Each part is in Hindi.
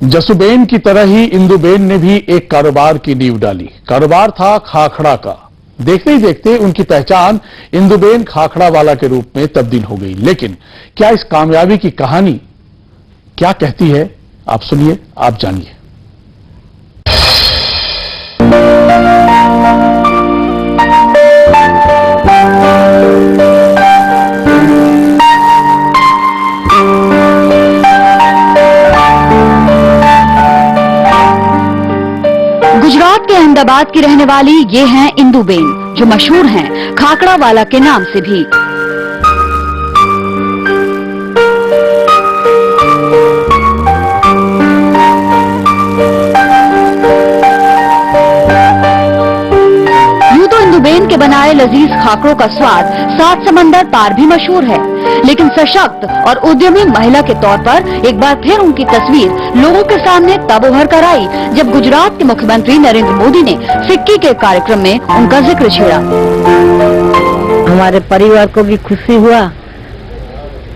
जसुबेन की तरह ही इंदुबेन ने भी एक कारोबार की नींव डाली। कारोबार था खाखड़ा का। देखते ही देखते उनकी पहचान इंदुबेन खाखड़ा वाला के रूप में तब्दील हो गई। लेकिन क्या इस कामयाबी की कहानी क्या कहती है, आप सुनिए, आप जानिए। गुजरात के अहमदाबाद की रहने वाली ये हैं इंदुबेन, जो मशहूर हैं खाखड़ा वाला के नाम से भी। यूं तो इंदुबेन के बनाए लजीज खाकड़ों का स्वाद 7 समंदर पार भी मशहूर है, लेकिन सशक्त और उद्यमी महिला के तौर पर एक बार फिर उनकी तस्वीर लोगों के सामने तब उभर कर आई जब गुजरात के मुख्यमंत्री नरेंद्र मोदी ने फिक्की के कार्यक्रम में उनका जिक्र छेड़ा। हमारे परिवार को भी खुशी हुआ,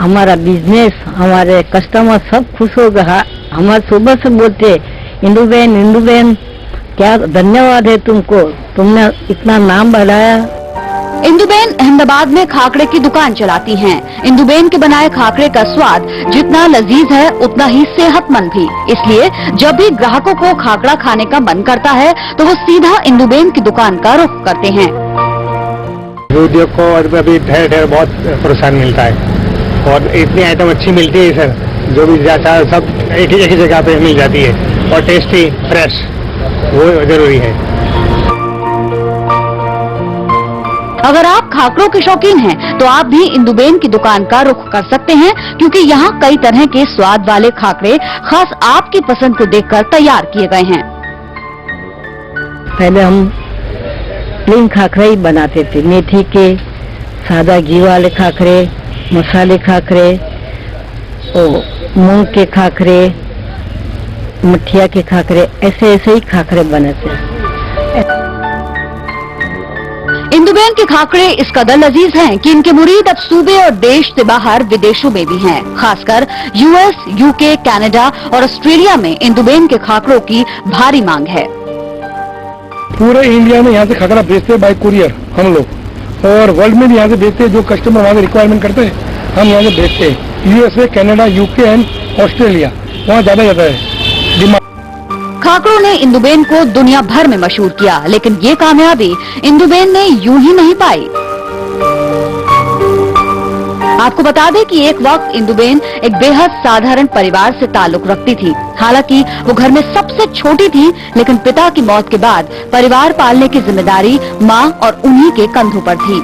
हमारा बिजनेस, हमारे कस्टमर सब खुश हो गया। हमारे सुबह से बोलते इंदुबेन इंदुबेन, क्या धन्यवाद है तुमको, तुमने इतना नाम बढ़ाया। इंदुबेन अहमदाबाद में खाकड़े की दुकान चलाती हैं। इंदुबेन के बनाए खाकड़े का स्वाद जितना लजीज है उतना ही सेहतमंद भी, इसलिए जब भी ग्राहकों को खाकड़ा खाने का मन करता है तो वो सीधा इंदुबेन की दुकान का रुख करते हैं। उद्योग को अभी ढेर बहुत प्रोत्साहन मिलता है और इतनी आइटम अच्छी मिलती है सर, जो भी जाता है सब एक ही जगह पे मिल जाती है और टेस्टी फ्रेश, वो जरूरी है। अगर आप खाकड़ों के शौकीन हैं, तो आप भी इंदुबेन की दुकान का रुख कर सकते हैं, क्योंकि यहाँ कई तरह के स्वाद वाले खाकड़े खास आपकी पसंद को देखकर तैयार किए गए हैं। पहले हम प्लेन खाकरे ही बनाते थे, मेथी के, सादा घी वाले खाकरे, मसाले खाकरे, मूंग के खाकरे, मठिया के खाकरे, ऐसे ही खाकरे बनाते हैं। इंदुबेन के खाकड़े इस कदर लजीज हैं कि इनके मुरीद अब सूबे और देश से बाहर विदेशों में भी हैं। खासकर यूएस, यूके, कनाडा और ऑस्ट्रेलिया में इंदुबेन के खाकड़ों की भारी मांग है। पूरे इंडिया में यहाँ से खाकड़ा भेजते हैं बाय कुरियर हम लोग, और वर्ल्ड में भी यहाँ से भेजते हैं। जो कस्टमर वहाँ से रिक्वायरमेंट करते हैं हम यहाँ से भेजते हैं। USA, Canada, UK and Australia, वहाँ ज्यादा है डिमांड। खाकड़ों ने इंदुबेन को दुनिया भर में मशहूर किया, लेकिन ये कामयाबी इंदुबेन ने यूं ही नहीं पाई। आपको बता दें कि एक वक्त इंदुबेन एक बेहद साधारण परिवार से ताल्लुक रखती थी। हालांकि वो घर में सबसे छोटी थी, लेकिन पिता की मौत के बाद परिवार पालने की जिम्मेदारी माँ और उन्हीं के कंधों पर थी।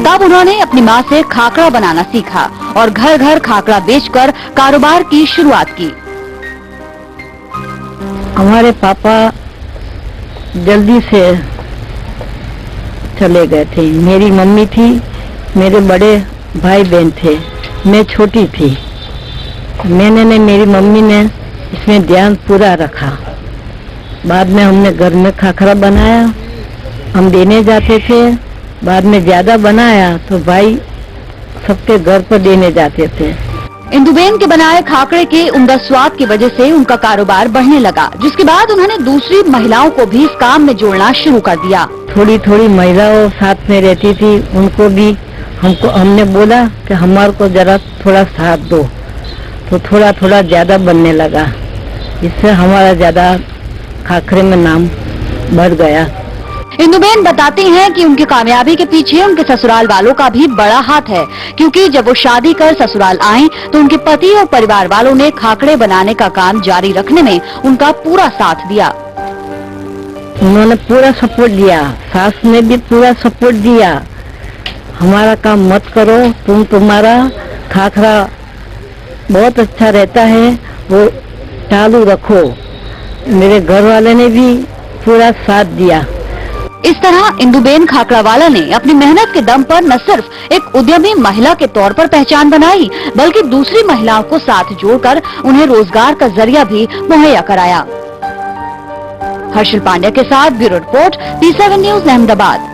तब उन्होंने अपनी माँ से खाकड़ा बनाना सीखा और घर घर खाकड़ा बेचकर कारोबार की शुरुआत की। हमारे पापा जल्दी से चले गए थे। मेरी मम्मी थी, मेरे बड़े भाई बहन थे, मैं छोटी थी। मेरी मम्मी ने इसमें ध्यान पूरा रखा। बाद में हमने घर में खाकड़ा बनाया, हम देने जाते थे। बाद में ज्यादा बनाया तो भाई सबके घर पर देने जाते थे। इंदुबेन के बनाए खाकड़े के उम्दा स्वाद की वजह से उनका कारोबार बढ़ने लगा, जिसके बाद उन्होंने दूसरी महिलाओं को भी इस काम में जोड़ना शुरू कर दिया। थोड़ी थोड़ी महिलाओं साथ में रहती थी, उनको भी हमने बोला कि हमारे को जरा थोड़ा साथ दो, तो थोड़ा थोड़ा ज्यादा बनने लगा। इससे हमारा ज्यादा खाकरे में नाम बढ़ गया। इंदुबेन बताती हैं कि उनकी कामयाबी के पीछे उनके ससुराल वालों का भी बड़ा हाथ है, क्योंकि जब वो शादी कर ससुराल आईं तो उनके पति और परिवार वालों ने खाकड़े बनाने का काम जारी रखने में उनका पूरा साथ दिया। उन्होंने पूरा सपोर्ट दिया, सास ने भी पूरा सपोर्ट दिया। हमारा काम मत करो, तुम्हारा खाकड़ा बहुत अच्छा रहता है, वो चालू रखो। मेरे घर वाले ने भी पूरा साथ दिया। इस तरह इंदुबेन खाकड़ावाला ने अपनी मेहनत के दम पर न सिर्फ एक उद्यमी महिला के तौर पर पहचान बनाई, बल्कि दूसरी महिलाओं को साथ जोड़कर उन्हें रोजगार का जरिया भी मुहैया कराया। हर्षल पांड्या के साथ bureau report P7 news Ahmedabad.